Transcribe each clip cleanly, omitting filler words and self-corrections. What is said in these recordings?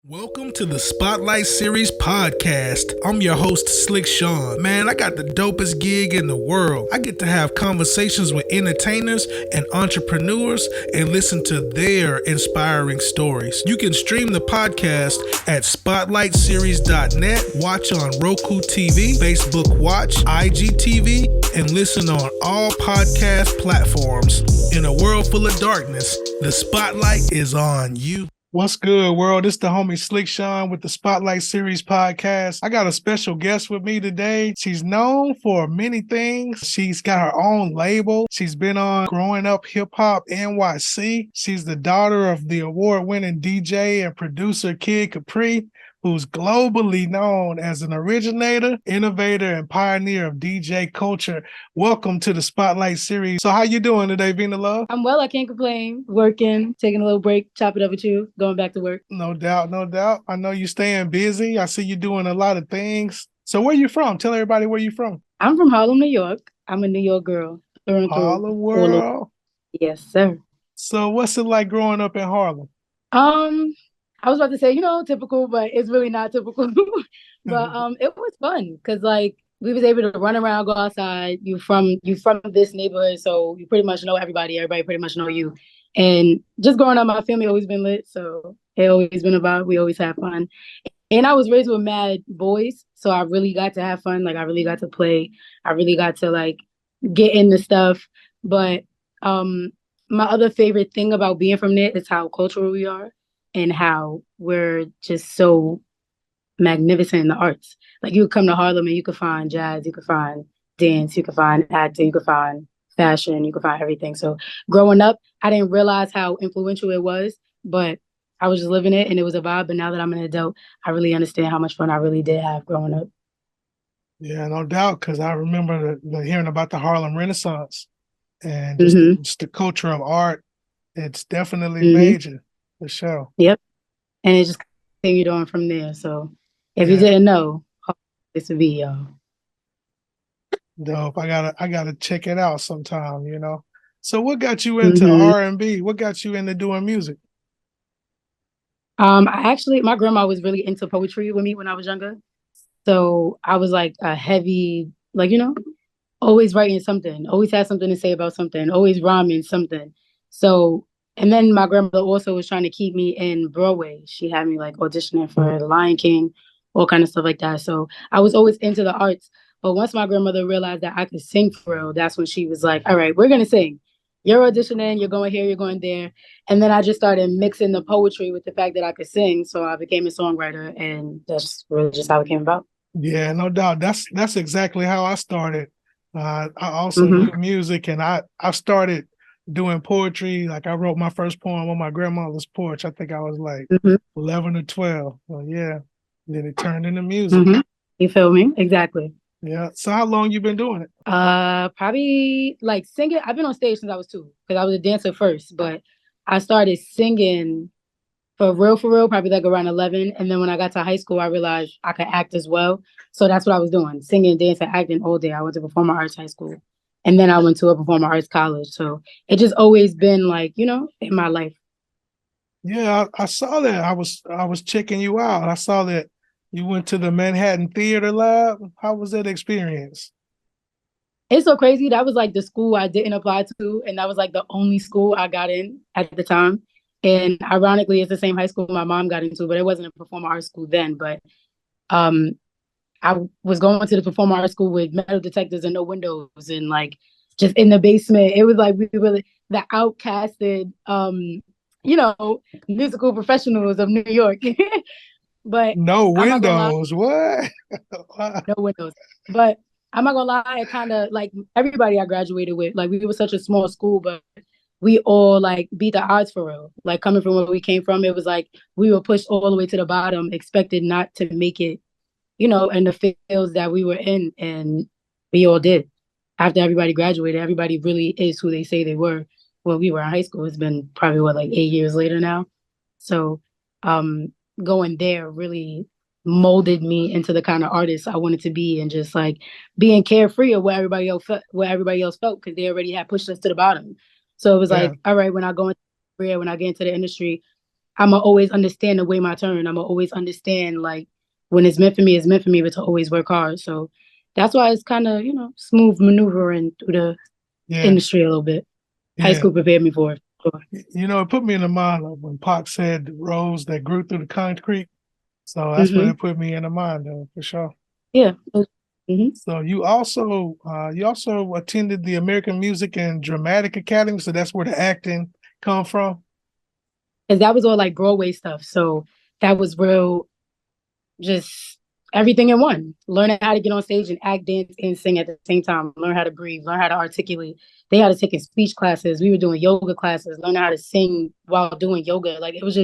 Welcome to the Spotlight Series podcast. I'm your host, Slick Sean. Man, I got the dopest gig in the world. I get to have conversations with entertainers and entrepreneurs and listen to their inspiring stories. You can stream the podcast at spotlightseries.net, watch on Roku TV, Facebook Watch, IGTV, and listen on all podcast platforms. In a world full of darkness, the spotlight is on you. What's good, world? It's the homie Slick Sean with the Spotlight Series podcast. I got a special guest with me today. She's known for many things. She's got her own label. She's been on Growing Up Hip Hop NYC. She's the daughter of the award-winning DJ and producer Kid Capri, who's globally known as an originator, innovator, and pioneer of DJ culture. Welcome to the Spotlight Series. So how you doing today, Vina Love? I'm well, I can't complain. Working, taking a little break, chop it up with you, going back to work. No doubt, no doubt. I know you're staying busy. I see you doing a lot of things. So where you from? Tell everybody where you from. I'm from Harlem, New York. I'm a New York girl. Through and through. Harlem world? Yes, sir. So what's it like growing up in Harlem? I was about to say, typical, but it's really not typical. But it was fun because we was able to run around, go outside. You from this neighborhood, so you pretty much know everybody. Everybody pretty much know you. And just growing up, my family always been lit, so it always been about. We always have fun. And I was raised with mad boys, so I really got to have fun. I really got to play. I really got to get into stuff. But my other favorite thing about being from there is how cultural we are. And how we're just so magnificent in the arts. You could come to Harlem and you could find jazz, you could find dance, you could find acting, you could find fashion, you could find everything. So growing up, I didn't realize how influential it was, but I was just living it and it was a vibe. But now that I'm an adult, I really understand how much fun I really did have growing up. Yeah, no doubt, because I remember hearing about the Harlem Renaissance and just the culture of art. It's definitely major. For sure. Yep. And it just continued on from there. So if you didn't know, this would be y'all. Dope. I gotta check it out sometime, So what got you into R&B? What got you into doing music? My grandma was really into poetry with me when I was younger. So I was a heavy, always writing something, always had something to say about something, always rhyming something. So and then my grandmother also was trying to keep me in Broadway. She had me auditioning for The Lion King, all kind of stuff like that. So I was always into the arts. But once my grandmother realized that I could sing for real, that's when she was like, all right, we're going to sing. You're auditioning, you're going here, you're going there. And then I just started mixing the poetry with the fact that I could sing. So I became a songwriter, and that's really just how it came about. Yeah, no doubt. That's exactly how I started. I also do music, and I started doing poetry. I wrote my first poem on my grandmother's porch. I think I was 11 or 12. Well, yeah. Then it turned into music. You feel me? Exactly. Yeah. So how long you been doing it? Probably singing. I've been on stage since I was 2 because I was a dancer first, but I started singing for real, probably around 11. And then when I got to high school, I realized I could act as well. So that's what I was doing, singing, dancing, acting all day. I went to performing arts high school. And then I went to a performing arts college. So it just always been in my life. Yeah, I saw that. I was checking you out. I saw that you went to the Manhattan Theater Lab. How was that experience? It's so crazy. That was the school I didn't apply to. And that was the only school I got in at the time. And ironically, it's the same high school my mom got into, but it wasn't a performing arts school then. But I was going to the performing arts school with metal detectors and no windows and just in the basement. It was we were the outcasted, musical professionals of New York. But no windows, what? No windows. But I'm not gonna lie, it kind of everybody I graduated with, we were such a small school, but we all beat the odds for real. Coming from where we came from, it was we were pushed all the way to the bottom, expected not to make it, in the fields that we were in, and we all did. After everybody graduated, everybody really is who they say they were when we were in high school. It's been probably 8 years later now. So going there really molded me into the kind of artist I wanted to be, and just being carefree of what everybody else felt, because they already had pushed us to the bottom. So it was all right, when I go into career, when I get into the industry, I'ma always understand the way my turn. I'ma always understand like when it's meant for me, it's meant for me, but to always work hard. So that's why it's kind of, smooth maneuvering through the industry a little bit. High school prepared me for it. Sure. It put me in the mind of when Pac said the roads that grew through the concrete. So that's what it put me in the mind of, for sure. Yeah. So you also attended the American Music and Dramatic Academy. So that's where the acting come from. And that was all like Broadway stuff. So that was real, just everything in one. Learning how to get on stage and act, dance, and sing at the same time. Learn how to breathe, learn how to articulate. They had to take speech classes. We were doing yoga classes, learning how to sing while doing yoga. Like it was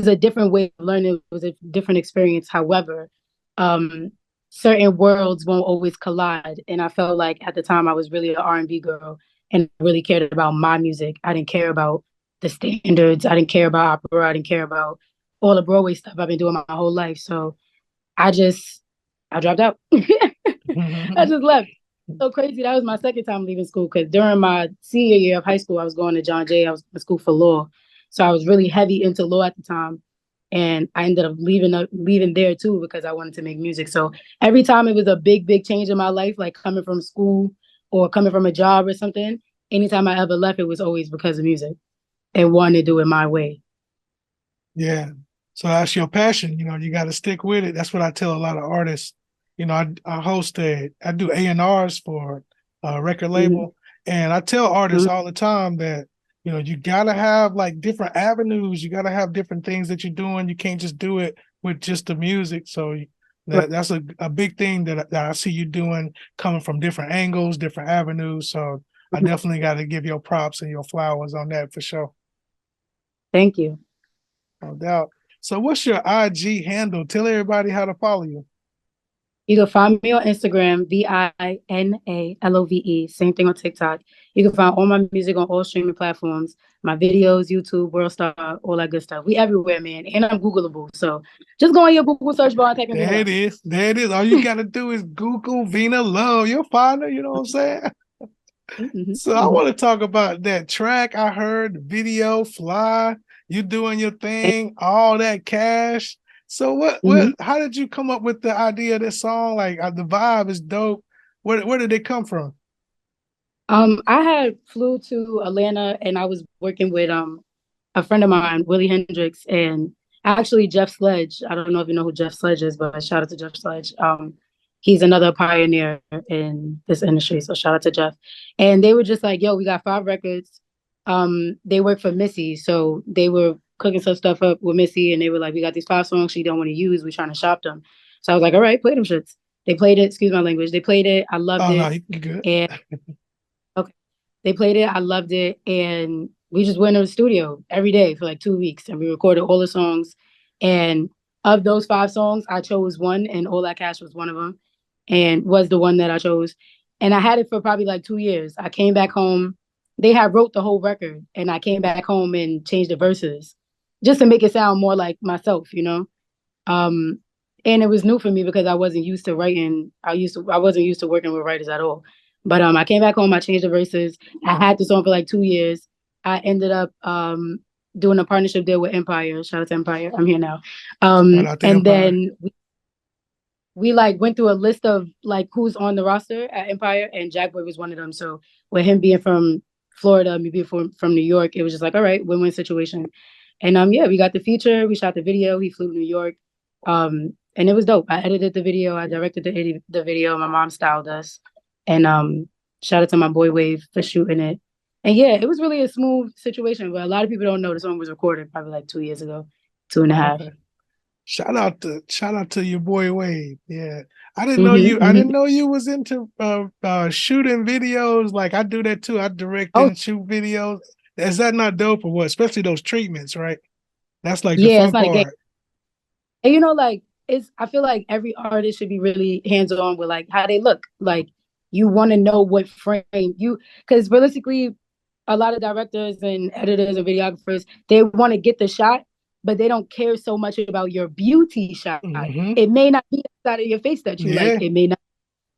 a different way of learning. It was a different experience. However, certain worlds won't always collide. And I felt like at the time I was really an R&B girl and really cared about my music. I didn't care about the standards. I didn't care about opera. I didn't care about all the Broadway stuff I've been doing my whole life. So I dropped out. I just left. So crazy. That was my second time leaving school because during my senior year of high school, I was going to John Jay. I was in school for law. So I was really heavy into law at the time. And I ended up leaving there too because I wanted to make music. So every time it was a big, big change in my life, like coming from school or coming from a job or something, anytime I ever left, it was always because of music and wanting to do it my way. Yeah. So that's your passion. You got to stick with it. That's what I tell a lot of artists. I do A&Rs for a record label. And I tell artists all the time that, you got to have like different avenues. You got to have different things that you're doing. You can't just do it with just the music. So that's a big thing that I see you doing, coming from different angles, different avenues. So I definitely got to give your props and your flowers on that for sure. Thank you. No doubt. So what's your IG handle? Tell everybody how to follow you. You can find me on Instagram, VinaLove. Same thing on TikTok. You can find all my music on all streaming platforms, my videos, YouTube, WorldStar, all that good stuff. We everywhere, man. And I'm Googleable. So just go on your Google search bar and type in There it is. There it is. All you got to do is Google Vina Love. You'll find her. You know what I'm saying? So I want to talk about that track. I heard the video, Fly. You doing your thing, all that cash. So how did you come up with the idea of this song? Like the vibe is dope. Where did it come from? I had flew to Atlanta and I was working with a friend of mine, Willie Hendricks, and actually Jeff Sledge. I don't know if you know who Jeff Sledge is, but shout out to Jeff Sledge. He's another pioneer in this industry. So shout out to Jeff. And they were just like, yo, we got 5 records. They work for Missy. So they were cooking some stuff up with Missy and they were like, we got these 5 songs she don't want to use. We're trying to shop them. So I was like, all right, play them shits. They played it. Excuse my language. They played it. I loved it. No, you're good. And okay, they played it. I loved it. And we just went to the studio every day for like 2 weeks and we recorded all the songs. And of those 5 songs, I chose one and All That Cash was one of them and was the one that I chose. And I had it for probably like 2 years. I came back home. They had wrote the whole record and I came back home and changed the verses just to make it sound more like myself, and it was new for me because I wasn't used to writing. I wasn't used to working with writers at all. But I came back home, I changed the verses. I had the song for like 2 years. I ended up doing a partnership deal with Empire. Shout out to Empire. I'm here now. And Empire. Then we like went through a list of like who's on the roster at Empire, and Jack Boy was one of them. So with him being from Florida, me being from New York, it was just like, all right, win-win situation. And we got the feature, we shot the video, he flew to New York. And it was dope. I edited the video, I directed the video, my mom styled us. And shout out to my boy Wave for shooting it. And yeah, it was really a smooth situation, but a lot of people don't know the song was recorded probably like 2 years ago, 2.5. Okay. Shout out to your boy Wave. Yeah. I didn't know you. I didn't know you was into shooting videos. Like I do that too. I direct and shoot videos. Is that not dope or what? Especially those treatments, right? That's like the fun part. And I feel like every artist should be really hands-on with like how they look. Like you want to know what frame because realistically, a lot of directors and editors and videographers, they want to get the shot, but they don't care so much about your beauty shot. It may not be the side of your face that you like. It may not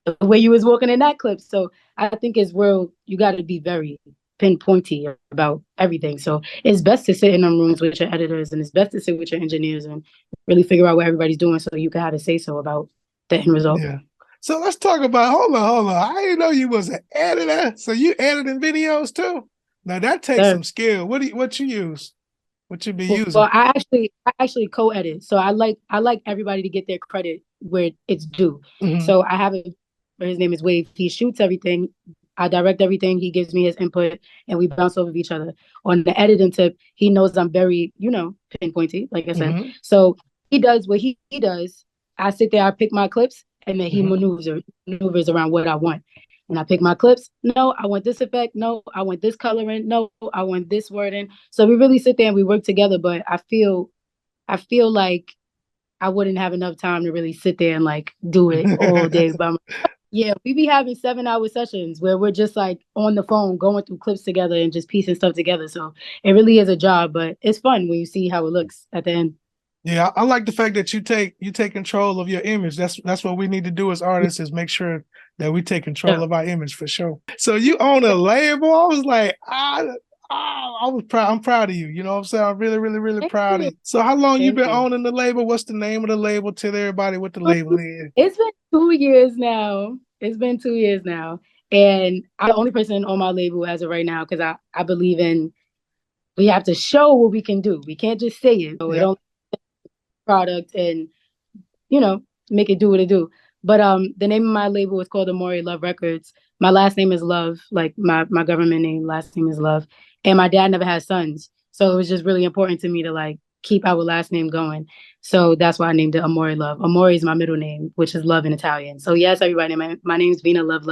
be the way you was walking in that clip. So I think it's real. You got to be very pinpointy about everything. So it's best to sit in them rooms with your editors, and it's best to sit with your engineers and really figure out what everybody's doing so you can have a say so about the end result. Yeah. So let's talk about, hold on. I didn't know you was an editor. So you editing videos too? Now that takes some skill. What you use? What you be using? Well, I actually co-edit. So I like everybody to get their credit where it's due. Mhm. So I have his name is Wave. He shoots everything. I direct everything. He gives me his input and we bounce off of each other. On the editing tip, he knows I'm very, pinpointy, like I said. Mhm. So he does what he does. I sit there, I pick my clips, and then he maneuvers around what I want. And I pick my clips. No, I want this effect. No, I want this coloring. No, I want this wording. So we really sit there and we work together. But I feel like I wouldn't have enough time to really sit there and like do it all day by myself. Yeah, we be having 7-hour sessions where we're just like on the phone going through clips together and just piecing stuff together. So it really is a job, but it's fun when you see how it looks at the end. Yeah, I like the fact that you take control of your image. That's what we need to do as artists, is make sure that we take control of our image for sure. So you own a label. I was like, I was proud. I'm proud of you. You know what I'm saying? I'm really, really, really proud of you. So how long you been owning the label? What's the name of the label? Tell everybody what the label is. It's been 2 years now. And I'm the only person on my label as of right now because I believe in, we have to show what we can do. We can't just say it. So it don't product and make it do what it do. But the name of my label is called Amore Love Records. My last name is Love, like my government name, last name is Love. And my dad never had sons. So it was just really important to me to like keep our last name going. So that's why I named it Amore Love. Amore is my middle name, which is love in Italian. So yes, everybody, my name is Vina Love.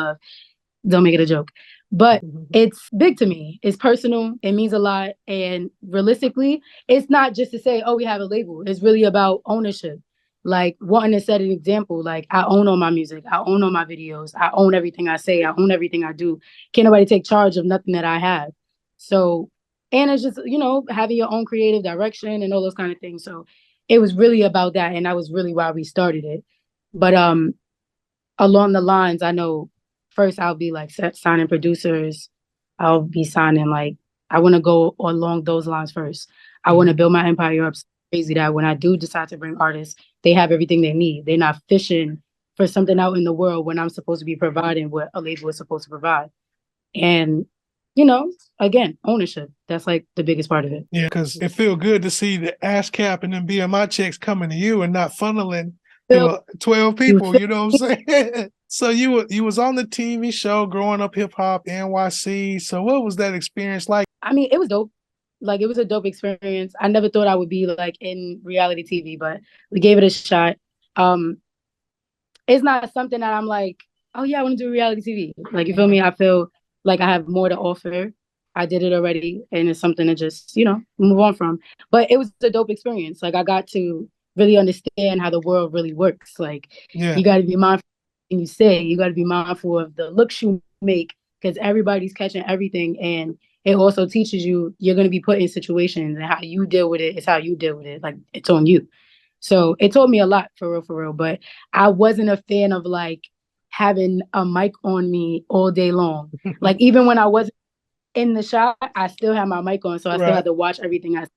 Don't make it a joke. But it's big to me. It's personal. It means a lot. And realistically, it's not just to say, oh, we have a label. It's really about ownership. Like wanting to set an example. Like I own all my music. I own all my videos. I own everything I say. I own everything I do. Can't nobody take charge of nothing that I have. So, and it's just, having your own creative direction and all those kind of things. So it was really about that. And that was really why we started it. But along the lines, I know first I'll be like signing producers. I'll be signing like, I want to go along those lines first. I want to build my empire up so crazy that when I do decide to bring artists, they have everything they need. They're not fishing for something out in the world when I'm supposed to be providing what a label is supposed to provide. And, again, ownership. That's like the biggest part of it. Yeah, because it feels good to see the ASCAP and then BMI checks coming to you and not funneling to 12 people, you know what I'm saying? So you was on the TV show Growing Up Hip Hop NYC. So what was that experience like? I mean, it was dope. Like it was a dope experience. I never thought I would be like in reality TV, but we gave it a shot. It's not something that I'm like, oh yeah, I want to do reality TV. Like, you feel me? I feel like I have more to offer. I did it already, and it's something to just, move on from. But it was a dope experience. Like I got to really understand how the world really works. Like you got to be mindful when you say, you got to be mindful of the looks you make, because everybody's catching everything. And it also teaches you, you're going to be put in situations, and how you deal with it is how you deal with it. Like it's on you. So it taught me a lot, for real. But I wasn't a fan of like having a mic on me all day long. Like even when I wasn't in the shot, I still had my mic on. So I still had to watch everything I said.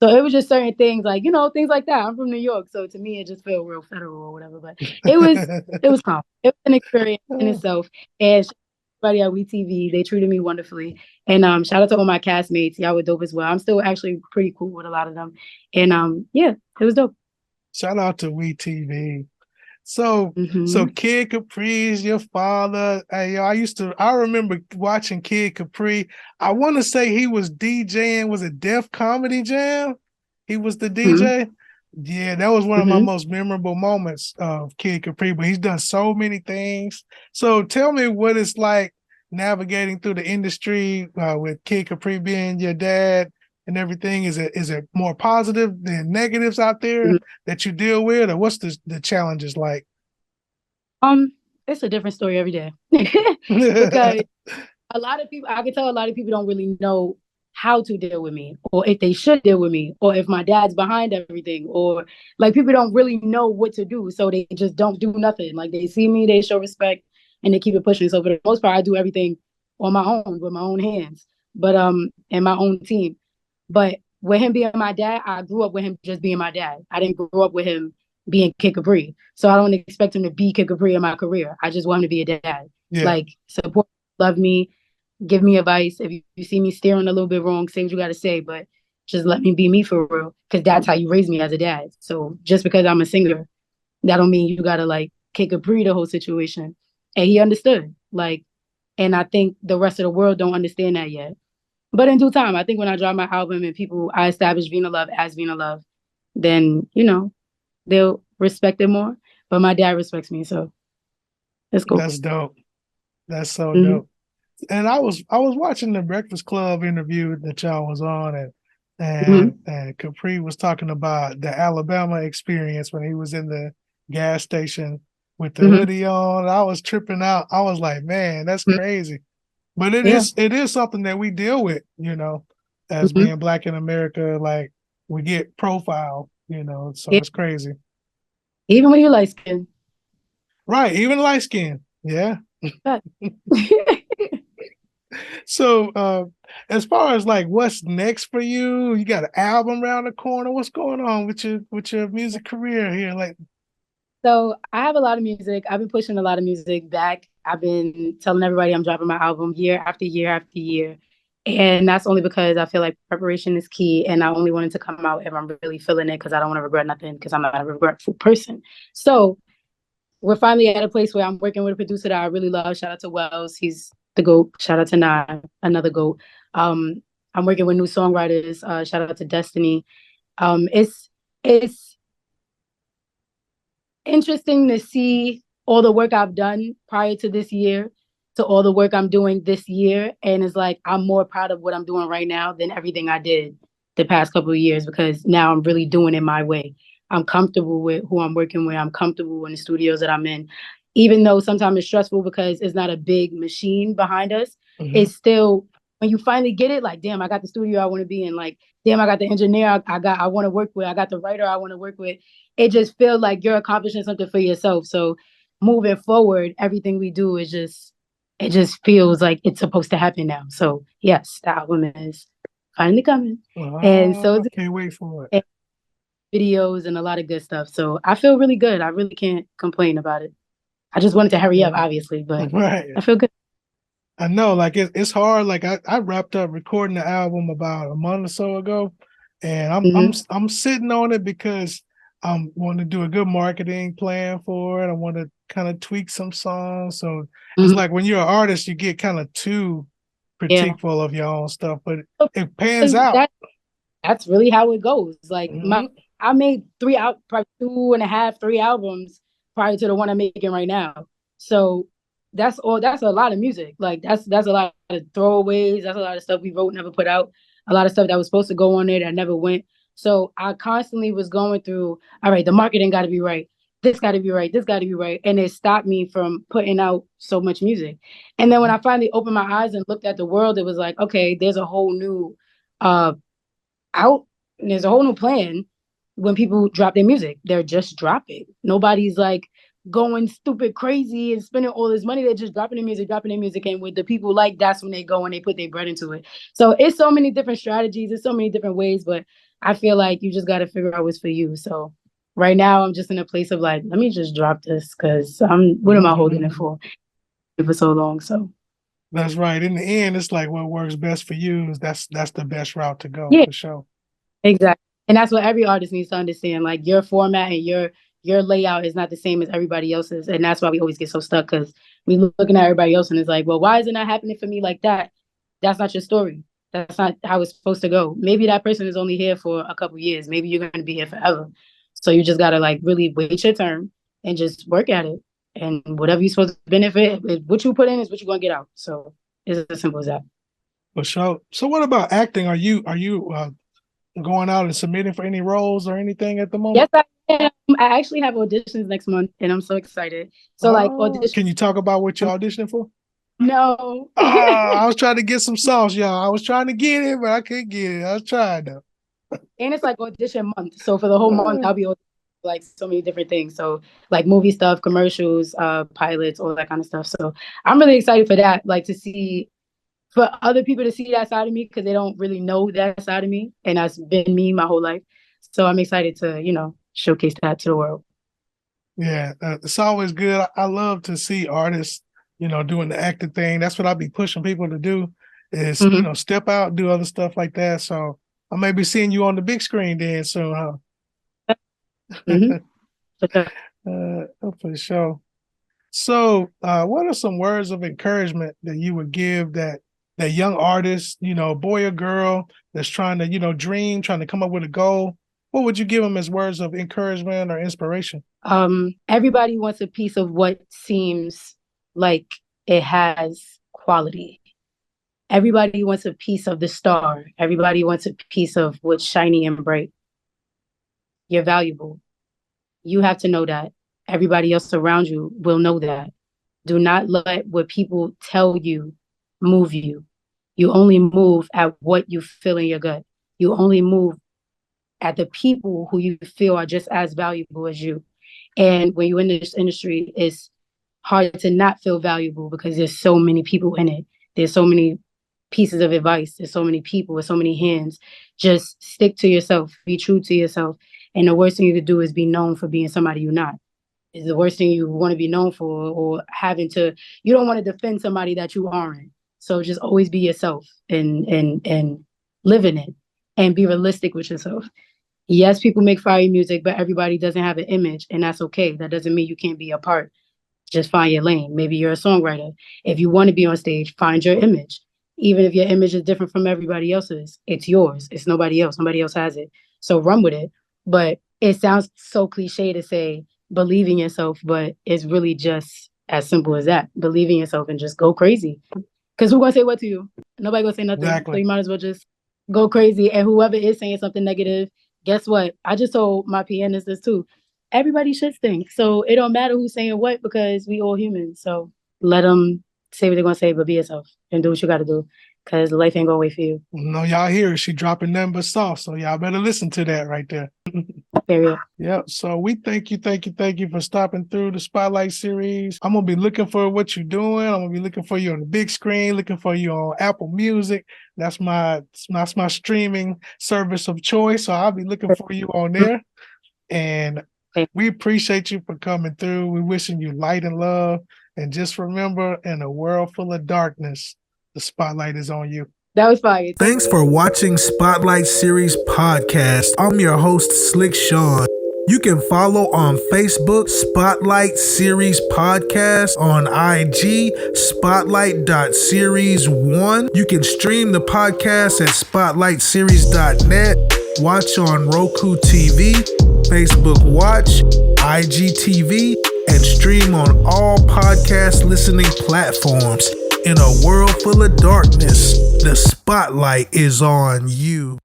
So it was just certain things like, things like that. I'm from New York. So to me, it just felt real federal or whatever. But it was calm. It was an experience in itself. And everybody at WeTV, they treated me wonderfully. And shout out to all my castmates. Y'all were dope as well. I'm still actually pretty cool with a lot of them. And yeah, it was dope. Shout out to WeTV. So Kid Capri is your father. Hey, I remember watching Kid Capri. I want to say he was DJing, was it Def Comedy Jam? He was the DJ. Yeah, that was one of my most memorable moments of Kid Capri, but he's done so many things. So tell me what it's like navigating through the industry with Kid Capri being your dad and everything. Is it more positive than negatives out there that you deal with, or what's the challenges like? It's a different story every day. Because a lot of people, I can tell a lot of people don't really know how to deal with me, or if they should deal with me, or if my dad's behind everything, or like people don't really know what to do, so they just don't do nothing. Like they see me, they show respect, and they keep it pushing. So for the most part, I do everything on my own with my own hands. but and my own team. But with him being my dad, I grew up with him just being my dad. I didn't grow up with him being Kid Capri. So I don't expect him to be Kid Capri in my career. I just want him to be a dad. Yeah. Like, support, love me, give me advice. If you see me steering a little bit wrong, say what you got to say, but just let me be me for real. Because that's how you raise me as a dad. So just because I'm a singer, that don't mean you got to like Kid Capri the whole situation. And he understood. Like, and I think the rest of the world don't understand that yet. But in due time, I think when I drop my album and I establish Vina Love as Vina Love, then, they'll respect it more. But my dad respects me, so it's cool. That's dope. That's so dope. And I was watching the Breakfast Club interview that y'all was on, and Capri was talking about the Alabama experience when he was in the gas station with the hoodie on. I was tripping out. I was like, man, that's crazy. But it is something that we deal with, as being Black in America. Like, we get profiled, so it's crazy. Even when you're light skinned. Right, even light skinned. Yeah. So as far as like what's next for you, you got an album around the corner. What's going on with your music career here? Like, so I have a lot of music. I've been pushing a lot of music back. I've been telling everybody I'm dropping my album year after year after year. And that's only because I feel like preparation is key. And I only want it to come out if I'm really feeling it, because I don't want to regret nothing, because I'm not a regretful person. So we're finally at a place where I'm working with a producer that I really love. Shout out to Wells. He's the GOAT. Shout out to Nye, another GOAT. I'm working with new songwriters. Shout out to Destiny. It's interesting to see all the work I've done prior to this year to all the work I'm doing this year. And it's like, I'm more proud of what I'm doing right now than everything I did the past couple of years, because now I'm really doing it my way. I'm comfortable with who I'm working with. I'm comfortable in the studios that I'm in. Even though sometimes it's stressful because it's not a big machine behind us, it's still, when you finally get it, like, damn, I got the studio I want to be in. Like, damn, I got the engineer I want to work with. I got the writer I want to work with. It just feels like you're accomplishing something for yourself. So moving forward, everything we do is it just feels like it's supposed to happen now. So yes, the album is finally coming. And so I can't wait for it. Videos and a lot of good stuff. So I feel really good. I really can't complain about it. I just wanted to hurry up, obviously, but I feel good. I know, like it's hard. Like I wrapped up recording the album about a month or so ago, and I'm sitting on it because I want to do a good marketing plan for it. I want to kind of tweak some songs. So it's like when you're an artist, you get kind of too criticful of your own stuff, but it pans out. That's really how it goes. Like I made probably 2.5, 3 albums prior to the one I'm making right now. So that's a lot of music. Like that's a lot of throwaways. That's a lot of stuff we wrote, never put out. A lot of stuff that was supposed to go on there that never went. So I constantly was going through, all right, the marketing got to be right. This got to be right. This got to be right. And it stopped me from putting out so much music. And then when I finally opened my eyes and looked at the world, it was like, okay, there's a whole new there's a whole new plan. When people drop their music, they're just dropping. Nobody's like going stupid crazy and spending all this money. They're just dropping their music. And with the people, like, that's when they go and they put their bread into it. So it's so many different strategies. It's so many different ways, but I feel like you just got to figure out what's for you. So right now I'm just in a place of like, let me just drop this, because what am I holding it for so long? So that's right. In the end, it's like what works best for you is that's the best route to go, for sure. Exactly. And that's what every artist needs to understand. Like, your format and your layout is not the same as everybody else's. And that's why we always get so stuck, because we looking at everybody else and it's like, well, why is it not happening for me like that? That's not your story. That's not how it's supposed to go. Maybe that person is only here for a couple years. Maybe you're going to be here forever. So you just got to like really wait your turn and just work at it. And whatever you're supposed to benefit, what you put in is what you're going to get out. So it's as simple as that. For sure. So what about acting? Are you going out and submitting for any roles or anything at the moment? Yes, I am. I actually have auditions next month, and I'm so excited. So Can you talk about what you're auditioning for? No. I was trying to get some sauce, y'all. I was trying to get it, but I couldn't get it. I was trying though. And it's like audition month. So for the whole month, I'll be auditioning like so many different things. So like movie stuff, commercials, pilots, all that kind of stuff. So I'm really excited for that. Like, to see for other people to see that side of me, because they don't really know that side of me, and that's been me my whole life. So I'm excited to, showcase that to the world. Yeah, it's always good. I love to see artists, doing the acting thing. That's what I be pushing people to do is, step out, do other stuff like that. So I may be seeing you on the big screen then soon, huh? For sure. So what are some words of encouragement that you would give that young artist, boy or girl that's trying to, dream, trying to come up with a goal? What would you give them as words of encouragement or inspiration? Everybody wants a piece of what seems like it has quality. Everybody wants a piece of the star. Everybody wants a piece of what's shiny and bright. You're valuable. You have to know that. Everybody else around you will know that. Do not let what people tell you move you. You only move at what you feel in your gut. You only move at the people who you feel are just as valuable as you. And when you're in this industry, it's hard to not feel valuable because there's so many people in it. There's so many pieces of advice. There's so many people with so many hands. Just stick to yourself. Be true to yourself. And the worst thing you could do is be known for being somebody you're not. Is the worst thing you want to be known for, or you don't want to defend somebody that you aren't. So just always be yourself and live in it and be realistic with yourself. Yes, people make fire music, but everybody doesn't have an image, and that's okay. That doesn't mean you can't be a part. Just find your lane. Maybe you're a songwriter. If you want to be on stage, find your image. Even if your image is different from everybody else's, it's yours. It's nobody else. Nobody else has it. So run with it. But it sounds so cliche to say believe in yourself, but it's really just as simple as that. Believe in yourself and just go crazy. Because who's going to say what to you? Nobody going to say nothing. Exactly. So you might as well just go crazy. And whoever is saying something negative, guess what? I just told my pianist this too. Everybody should stink. So it don't matter who's saying what because we all humans. So let them say what they're going to say, but be yourself and do what you got to do because life ain't going to wait for you. No, y'all hear it. She dropping nothing but sauce. So y'all better listen to that right there. Period. Yeah. So we thank you for stopping through the Spotlight series. I'm going to be looking for what you're doing. I'm going to be looking for you on the big screen, looking for you on Apple Music. That's my streaming service of choice. So I'll be looking for you on there. And we appreciate you for coming through. We're wishing you light and love. And just remember, in a world full of darkness, the spotlight is on you. That was fire. Thanks for watching Spotlight Series Podcast. I'm your host, Slick Sean. You can follow on Facebook, Spotlight Series Podcast, on IG, spotlight.series1. You can stream the podcast at spotlightseries.net, watch on Roku TV, Facebook Watch, IGTV, and stream on all podcast listening platforms. In a world full of darkness, the spotlight is on you.